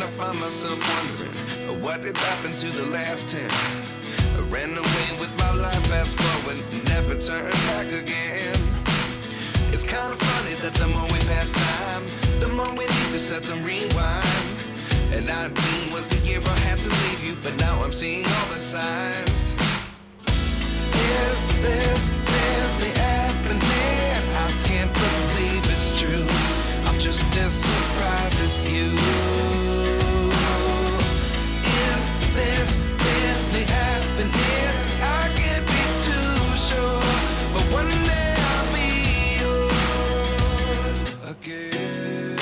I find myself wondering, what did happen to the last 10? I ran away with my life, fast forward, never turn back again. It's kind of funny that the more we pass time, the more we need to set the rewind. And 19 was the year I had to leave you, but now I'm seeing all the signs. Is this really happening? I can't believe it's true. I'm just as surprised as you. Is this really happening? I can't be too sure, but one day I'll be yours again.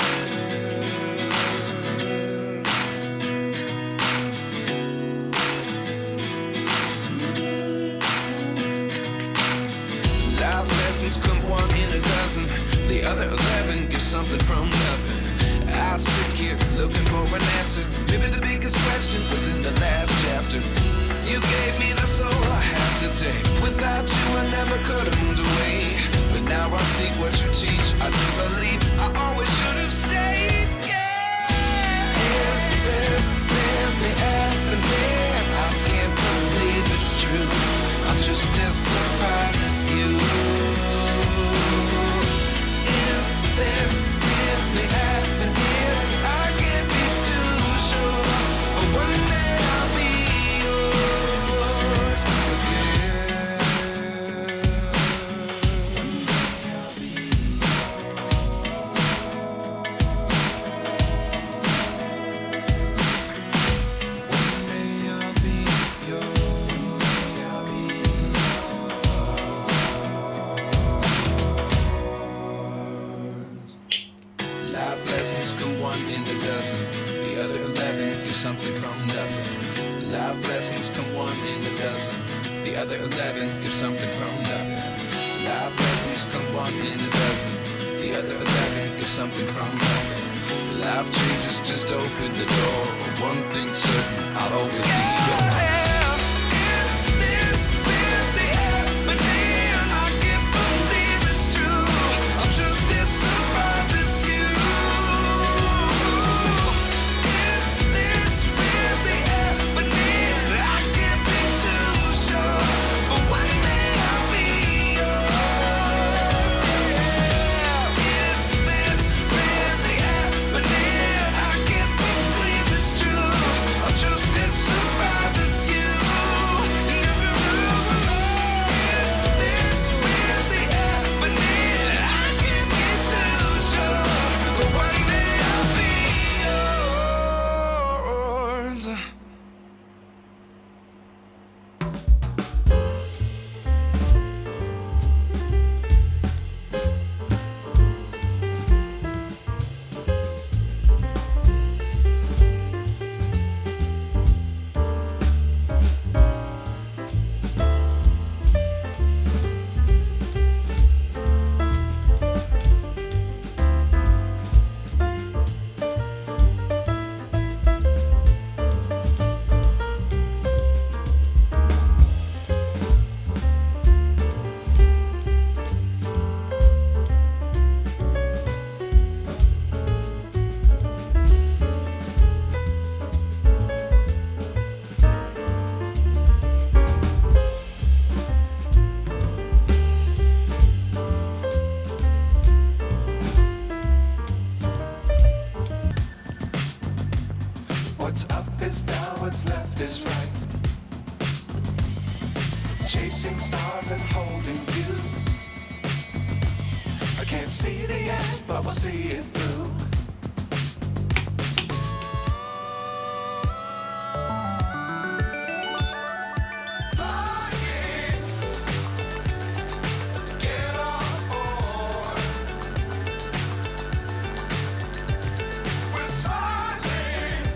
Life lessons come one in a dozen. The other 11 get something from nothing. I sit here looking for an answer. Maybe the biggest question was in the last chapter. You gave me the soul I have today. Without you I never could have moved away. But now I see what you teach. I do believe I always should have stayed. Yeah. Is this really happening? I can't believe it's true. I'm just as surprised as you. Is this really happening? I can't be too sure, but one day I'll be yours again. One day I'll be One day I'll be yours. I'll be Life lessons come one in a dozen. The other 11 get something from nothing. Life lessons come one in a dozen. The other 11 get something from nothing. Life lessons come one in a dozen. The other 11 get something from nothing. Life changes just open the door. One thing's certain, I'll always be yours. Is this really happening? I can't believe it's true. I'm just as surprised as you. Is this really happening? I can't be too sure, but one day I'll be yours. Yeah. Is this really happening? I can't believe it's true. I'm just as surprised as you. Is this really happening? I can't be too sure, but one day I'll be yours. What's up is down, what's left is right. Chasing stars and holding you. I can't see the end, but we'll see it through. Flying, get on board. We're smiling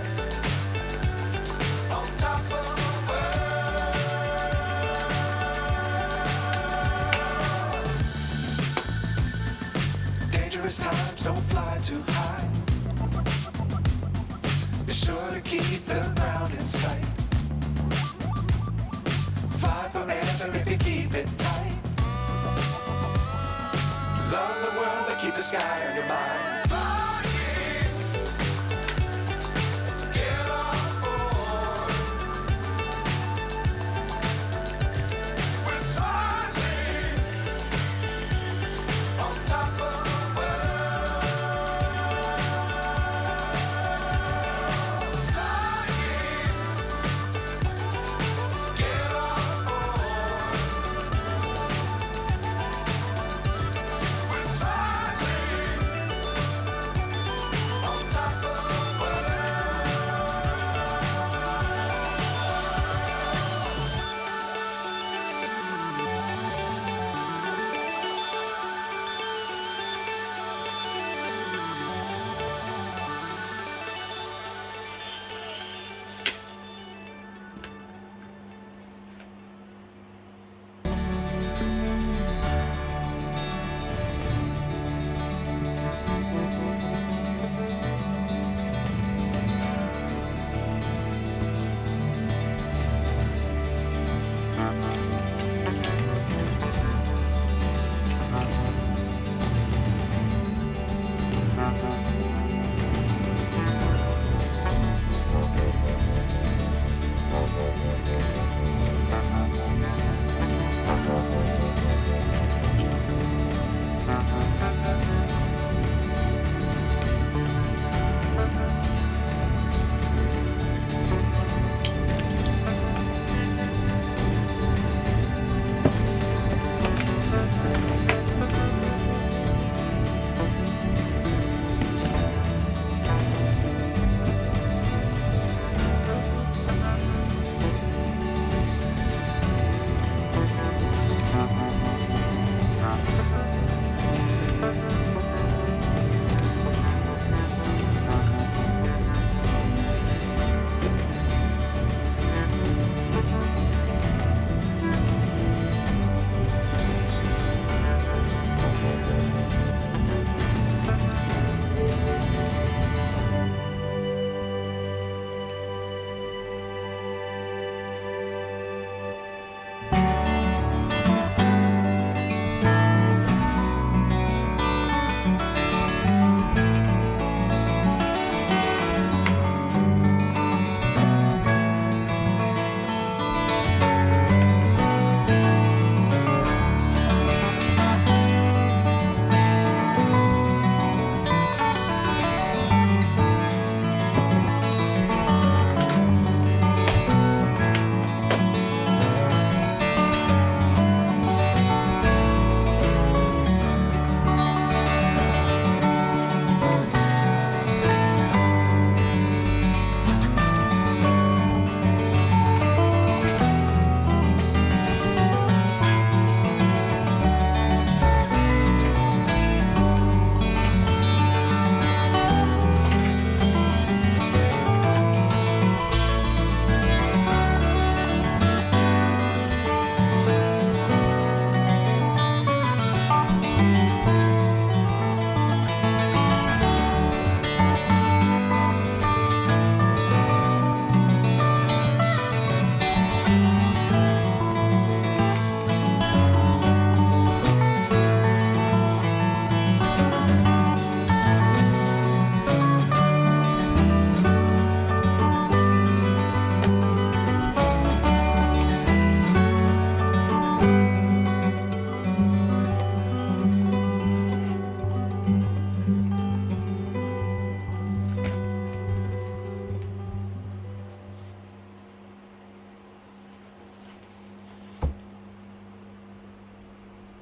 on top of the world. Dangerous times, don't fly too high. Be sure to keep the ground in sight. Fly forever if you keep it tight. Love the world, but keep the sky on your mind.